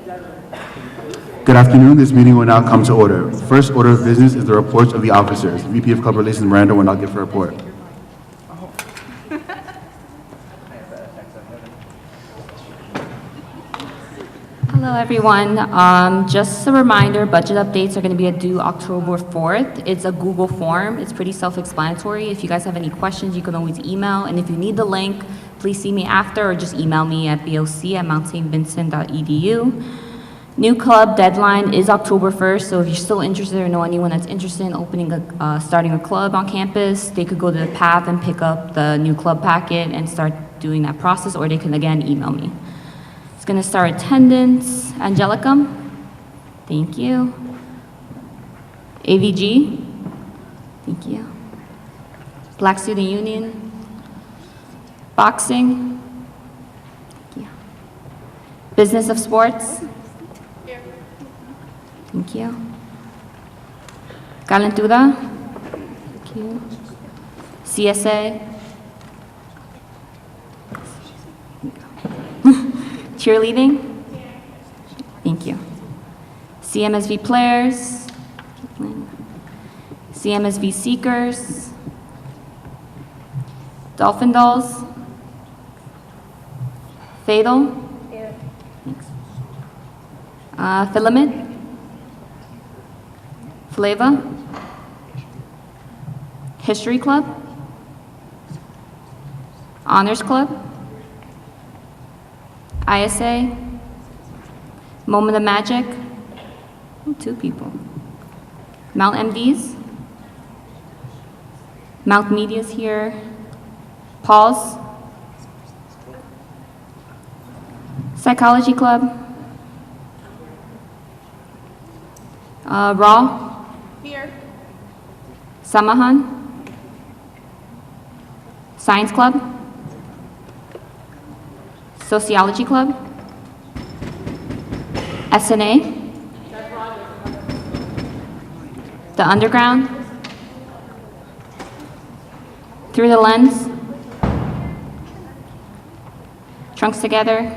Good afternoon. This meeting will now come to order. First order of business is the reports of the officers. VP of Club Relations Miranda will now give her report. Hello, everyone. Just a reminder, budget updates are going to be due October 4th. It's a Google form. It's pretty self-explanatory. If you guys have any questions, you can always email. And if you need the link, please see me after or just email me at boc@mountstvincent.edu. New club deadline is October 1st, so if you're still interested or know anyone that's interested in starting a club on campus, they could go to the path and pick up the new club packet and start doing that process, or they can, again, email me. It's going to start attendance. Angelica? Thank you. AVG? Thank you. Black Student Union? Boxing? Thank you. Business of Sports? Here. Thank you. Calentura? Thank you. CSA? Cheerleading? Thank you. CMSV players? CMSV seekers? Dolphin dolls? Fatal? Thanks. Filament? Flava? History Club? Honors Club? ISA? Moment of Magic? Ooh, 2 people. Mount MDs? Mount Media's here. Pause? Psychology Club? Raw? Here. Samahan? Science Club? Sociology Club? SNA? The Underground? Through the Lens? Trunks Together?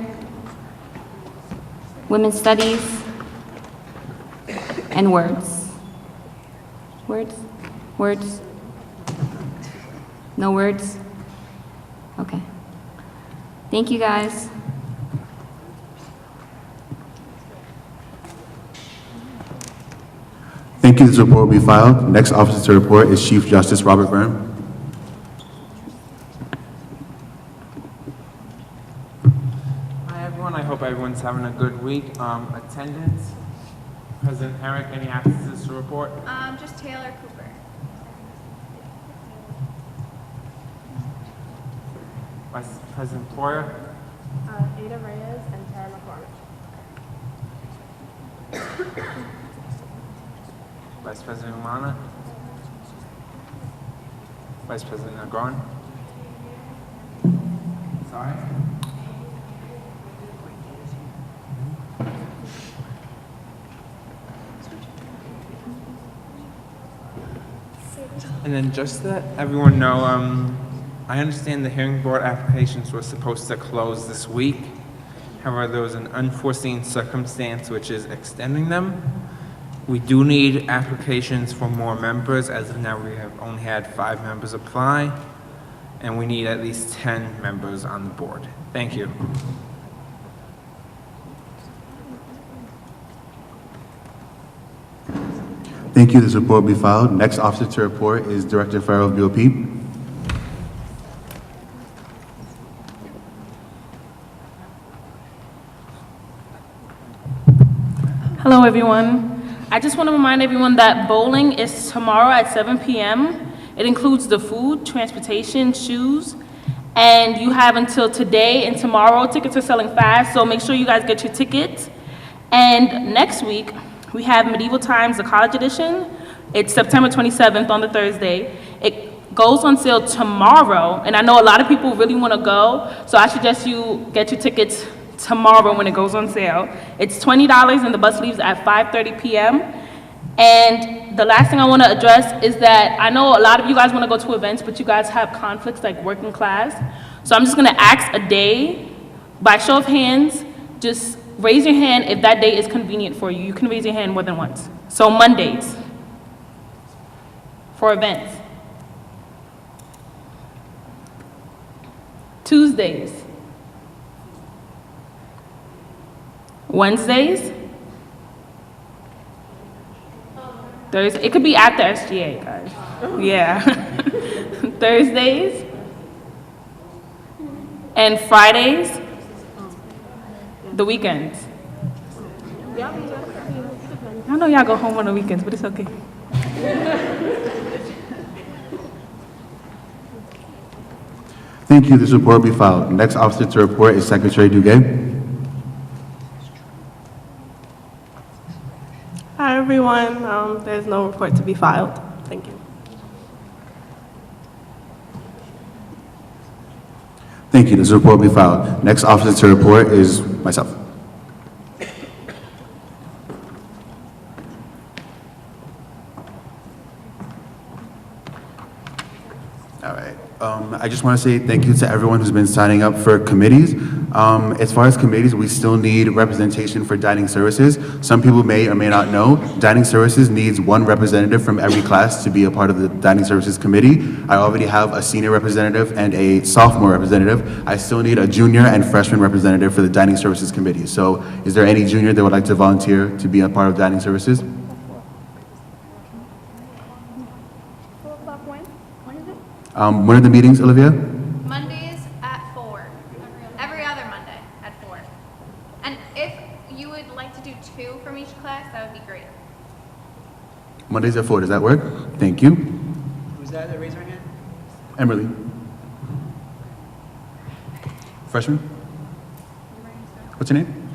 Women's Studies? And Words? Words? Words? No words? Okay. Thank you, guys. Thank you. This report will be filed. Next officer to report is Chief Justice Robert Byrne. Hi, everyone. I hope everyone's having a good week. Attendance. President Herrick, any absences to report? Just Taylor Cooper. Vice President Poyer? Ada Reyes and Tara McCormick. Vice President Umana? Vice President Negron? Sorry? And then just to let everyone know, I understand the hearing board applications were supposed to close this week. However, there was an unforeseen circumstance which is extending them. We do need applications for more members. As of now, we have only had 5 members apply, and we need at least 10 members on the board. Thank you. Thank you. This report will be filed. Next officer to report is Director Farrell of BOP. Hello, everyone. I just want to remind everyone that bowling is tomorrow at 7 p.m. It includes the food, transportation, shoes, and you have until today and tomorrow. Tickets are selling fast, so make sure you guys get your tickets. And next week, we have Medieval Times, the college edition. It's September 27th on the Thursday. It goes on sale tomorrow, and I know a lot of people really want to go, so I suggest you get your tickets tomorrow when it goes on sale. It's $20 and the bus leaves at 5:30 p.m. And the last thing I want to address is that I know a lot of you guys want to go to events, but you guys have conflicts like working class. So I'm just going to ask a day, by show of hands, just raise your hand if that day is convenient for you. You can raise your hand more than once. So Mondays for events. Tuesdays. Wednesdays. Thursday. It could be after SGA, guys. Yeah. Thursdays. And Fridays. The weekends. I know y'all go home on the weekends, but it's okay. Thank you. This report will be filed. Next officer to report is Secretary Duguay. Hi, everyone. There's no report to be filed. Thank you. Thank you. This report will be filed. Next officer to report is myself. All right. I just want to say thank you to everyone who's been signing up for committees. As far as committees, we still need representation for dining services. Some people may or may not know, dining services needs one representative from every class to be a part of the dining services committee. I already have a senior representative and a sophomore representative. I still need a junior and freshman representative for the dining services committee. So is there any junior that would like to volunteer to be a part of dining services? 4 o'clock when? When is it? When are the meetings, Olivia? Mondays at 4. Every other Monday at 4. And if you would like to do 2 from each class, that would be great. Mondays at 4, does that work? Thank you. Who's that? Raise your hand. Emily. Freshman? What's your name?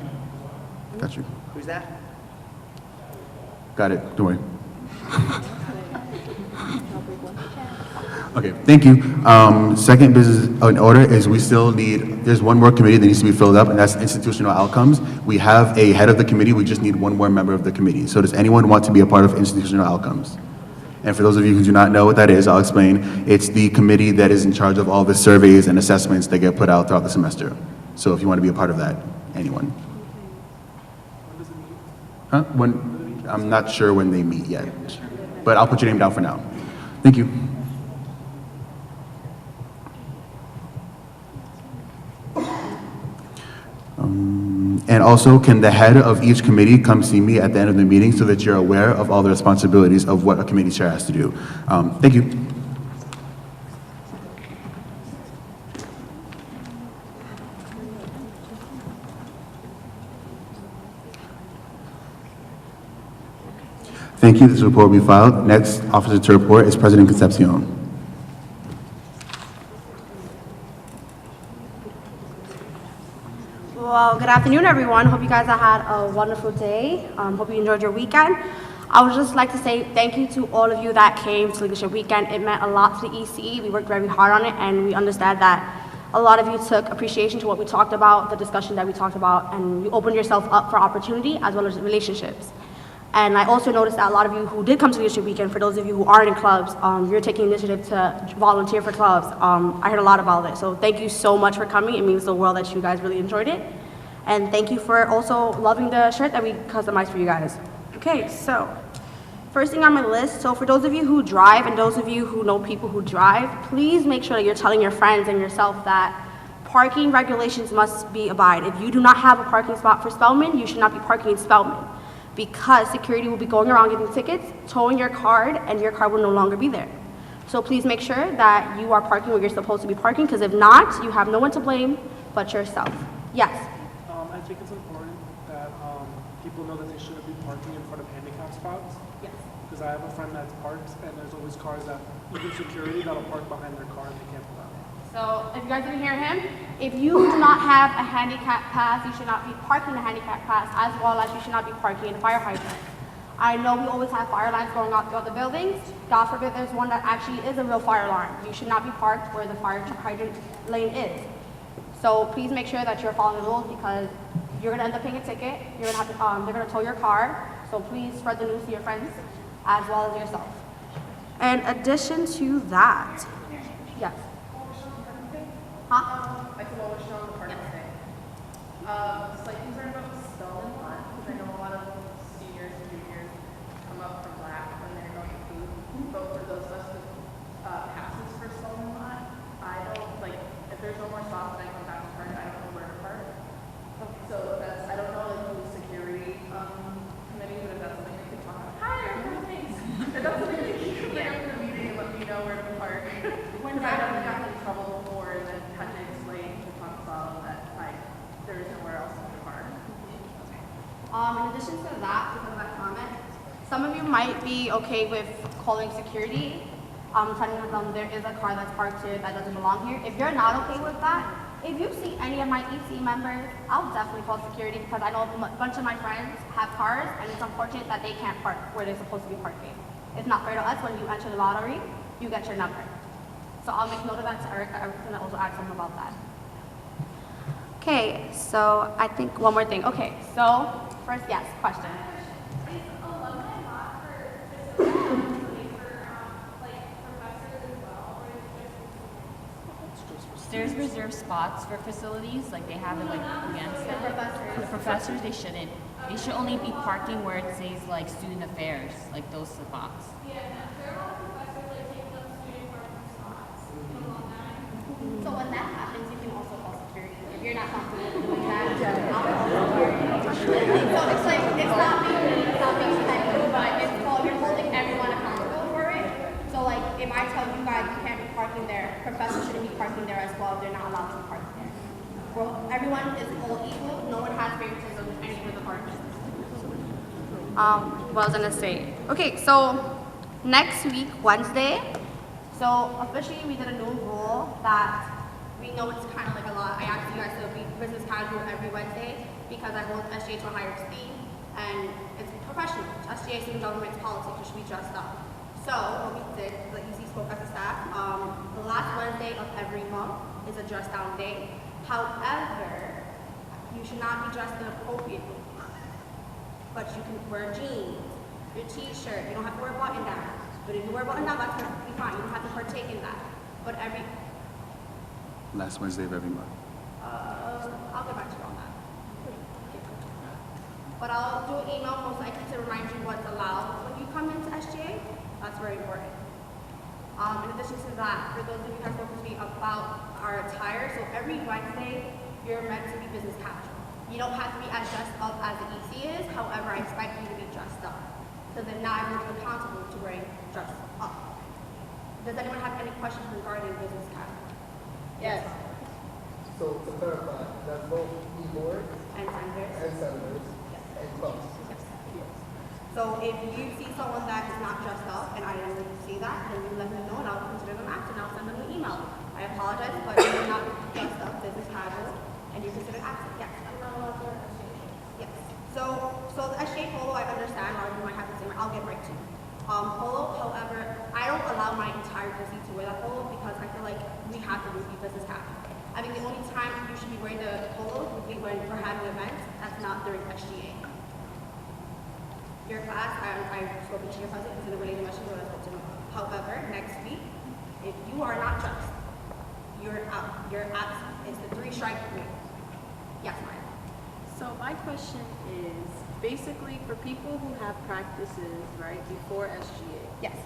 Got you. Who's that? Got it, don't worry. Okay, thank you. Second business in order is we still need, there's one more committee that needs to be filled up, and that's institutional outcomes. We have a head of the committee, we just need one more member of the committee. So does anyone want to be a part of institutional outcomes? And for those of you who do not know what that is, I'll explain. It's the committee that is in charge of all the surveys and assessments that get put out throughout the semester. So if you want to be a part of that, anyone. Huh? When, I'm not sure when they meet yet, but I'll put your name down for now. Thank you. And also, can the head of each committee come see me at the end of the meeting so that you're aware of all the responsibilities of what a committee chair has to do? Thank you. Thank you. This report will be filed. Next officer to report is President Concepcion. Well, good afternoon, everyone. Hope you guys have had a wonderful day. Hope you enjoyed your weekend. I would just like to say thank you to all of you that came to Leadership Weekend. It meant a lot to the ECE. We worked very hard on it, and we understand that a lot of you took appreciation to what we talked about, the discussion that we talked about, and you opened yourself up for opportunity as well as relationships. And I also noticed that a lot of you who did come to Leadership Weekend, for those of you who aren't in clubs, you're taking initiative to volunteer for clubs. I heard a lot about it. So thank you so much for coming. It means the world that you guys really enjoyed it. And thank you for also loving the shirt that we customized for you guys. Okay, so first thing on my list, so for those of you who drive and those of you who know people who drive, please make sure that you're telling your friends and yourself that parking regulations must be abided. If you do not have a parking spot for Spelman, you should not be parking in Spelman, because security will be going around giving tickets, towing your card, and your car will no longer be there. So please make sure that you are parking where you're supposed to be parking, because if not, you have no one to blame but yourself. Yes? I think it's important that people know that they shouldn't be parking in front of handicap spots. Yes. Because I have a friend that's parked, and there's always cars that, even security, that'll park behind their car and they can't pull out. So if you guys didn't hear him, if you do not have a handicap pass, you should not be parking the handicap pass, as well as you should not be parking in the fire hydrant. I know we always have fire lines going out throughout the buildings. God forbid there's one that actually is a real fire alarm. You should not be parked where the fire hydrant lane is. So please make sure that you're following the rules, because you're gonna end up paying a ticket. You're gonna have to, they're gonna tow your car. So please spread the news to your friends as well as yourself. In addition to that, yes. Huh? Like the one was shown on the parking thing. Slight concern about In addition to that, because of that comment, some of you might be okay with calling security, telling them there is a car that's parked here that doesn't belong here. If you're not okay with that, if you see any of my EC members, I'll definitely call security because I know a bunch of my friends have cars and it's unfortunate that they can't park where they're supposed to be parking. It's not fair to us when you enter the lottery, you get your number. So I'll make note of that to Erica. Erica's gonna also ask them about that. Okay, so I think one more thing. Okay, so first, yes, question. There's reserved spots for facilities, like they have it like against them. For the professors, they shouldn't. They should only be parking where it says like student affairs, like those spots. So when that happens, you can also call security. If you're not comfortable doing that, I'll call security. So it's like, it's not being petty, but it's called, you're holding everyone accountable for it. So like, if I tell you guys you can't be parking there, professors shouldn't be parking there as well if they're not allowed to be parking there. Well, everyone is all equal, no one has favoritism in any of the parks. What I was gonna say. Okay, so next week, Wednesday, so officially we did a new rule that we know it's kind of like a lot. I asked you guys to be business casual every Wednesday because I hold SGA to a higher esteem and it's professional. SGA is in government's politics, you should be dressed up. So what we did, the EC spoke as a staff, the last Wednesday of every month is a dress down day. However, you should not be dressed inappropriately. But you can wear jeans, your t-shirt, you don't have to wear a button down. But if you wear a button down, that's perfectly fine. You don't have to partake in that. But Last Wednesday of every month. I'll get back to you on that. But I'll do an email most likely to remind you what's allowed when you come into SGA. That's very important. In addition to that, for those of you who have spoken to me about our attire, so every Wednesday, you're meant to be business casual. You don't have to be as dressed up as the EC is, however, I expect you to be dressed up. Because then not everyone's accountable to wearing dressed up. Does anyone have any questions regarding business casual? Yes. So to clarify, that's both e-boards And senders? and senders and clubs. So if you see someone that is not dressed up, and I don't really see that, then you let me know and I'll consider them absent. I'll send them an email. I apologize, but you're not dressed up, business casual, and you're considered absent. Yes. Yes. So the SGA polo, I understand, or you might have the same. I'll get right to you. Polo, however, I don't allow my entire jersey to wear that polo because I feel like we have to be business casual. I think the only time you should be wearing the polo would be when we're having events. That's not during SGA. Your class, I've spoken to your president, it's in a related message that I spoke to him. However, next week, if you are not dressed, you're out. You're absent. It's the 3-strike rule. Yes, Maya. So my question is, basically for people who have practices, right, before SGA. Yes.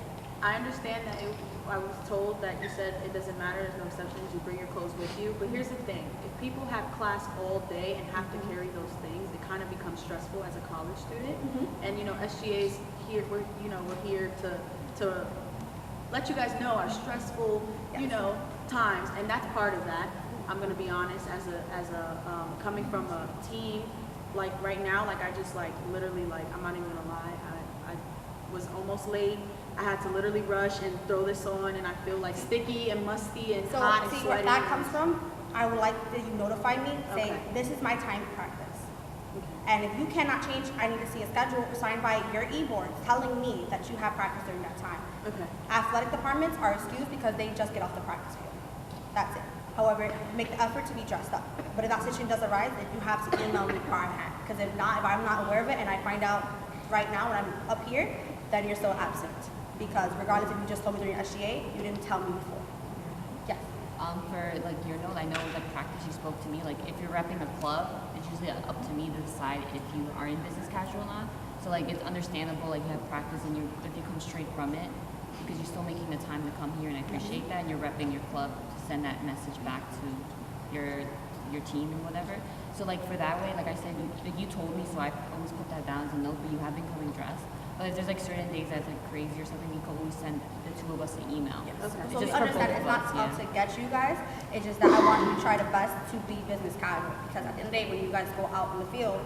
I understand that I was told that you said it doesn't matter, there's no exceptions, you bring your clothes with you. But here's the thing, if people have class all day and have to carry those things, it kind of becomes stressful as a college student. And you know, SGA's here, we're here to let you guys know our stressful, you know, times, and that's part of that. I'm gonna be honest, as a coming from a team, like right now, like I just like literally like I'm not even gonna lie, I was almost late. I had to literally rush and throw this on, and I feel like sticky and musty and So hot and see sweaty. where that comes from? I would like that you notify me saying, Okay. this is my time to practice. And if you cannot change, I need to see a schedule signed by your e-board telling me that you have practice during that time. Okay. Athletic departments are excused because they just get off the practice field. That's it. However, make the effort to be dressed up. But if that situation does arise, then you have to email me beforehand. Because if not, if I'm not aware of it and I find out right now when I'm up here, then you're still absent. Because regardless if you just told me during SGA, you didn't tell me before. Yes. For like your note, I know like practice you spoke to me, like if you're repping a club, it's usually up to me to decide if you are in business casual or not. So like it's understandable like you have practice and if you come straight from it, because you're still making the time to come here and I appreciate that, and you're repping your club to send that message back to your team and whatever. So like for that way, like I said, you told me, so I always put that down as a note, but you have been coming dressed. But if there's like certain days that's like crazy or something, you can always send the two of us an email. Yes. Okay. So we Just for understand both it's of not us, up yeah. to get you guys. It's just that I want you to try the best to be business casual. Because at the end of the day, when you guys go out in the field,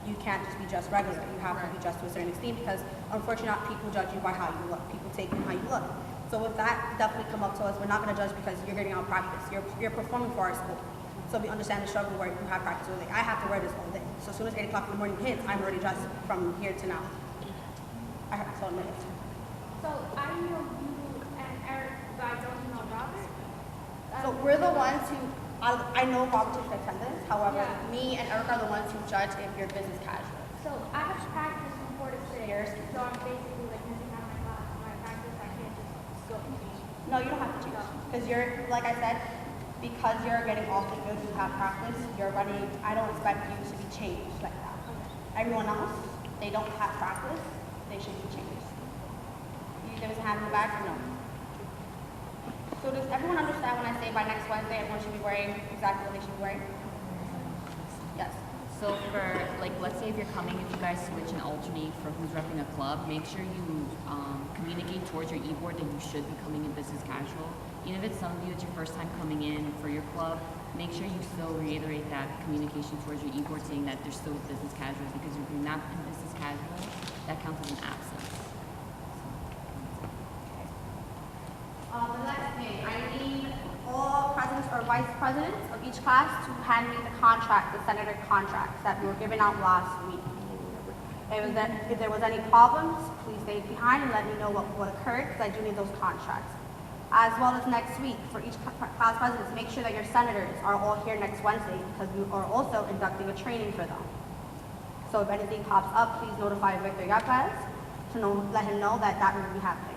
you can't just be just regular. You have to be just to a certain extent because unfortunately people judge you by how you look. People take you how you look. So with that, definitely come up to us. We're not going to judge because you're getting out practice. You're performing for our school. So we understand the struggle where you have practice all day. I have to wear this all day. So as soon as 8 o'clock in the morning hits, I'm already dressed from here to now. I have to admit it. So I know you and Eric, but I don't know Robert. So we're the ones who, I know Robert took attendance. However, Yeah. me and Eric are the ones who judge if you're business casual. So I have practice from 4 to 6. So I'm basically like missing out on my class. My practice, I can't just go and teach. No, you don't have to choose. Because you're, like I said, because you're getting off the field, you have practice, you're running, I don't expect you to be changed like that. Everyone else, they don't have practice, they should be changed. You give us a hand in the back or no? So does everyone understand when I say by next Wednesday, everyone should be wearing exactly what they should be wearing? Yes. So for, like, let's say if you're coming, if you guys switch and alternate for who's repping a club, make sure you communicate towards your e-board that you should be coming in business casual. Even if it's some of you, it's your first time coming in for your club, make sure you still reiterate that communication towards your e-board saying that they're still business casual, because if you're not in business casual, that counts as an absence. The next thing, I need all presidents or vice presidents of each class to hand me the contract, the senator contracts that we were given out last week. If there was any problems, please stay behind and let me know what occurred, because I do need those contracts. As well as next week, for each class presidents, make sure that your senators are all here next Wednesday, because we are also inducting a training for them. So if anything pops up, please notify Victor Yapez to let him know that will be happening.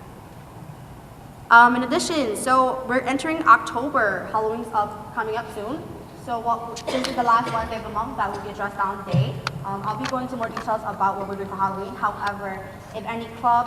In addition, so we're entering October. Halloween's coming up soon. So since it's the last Wednesday of the month, that will be a dress down day. I'll be going into more details about what we're doing for Halloween. However, if any club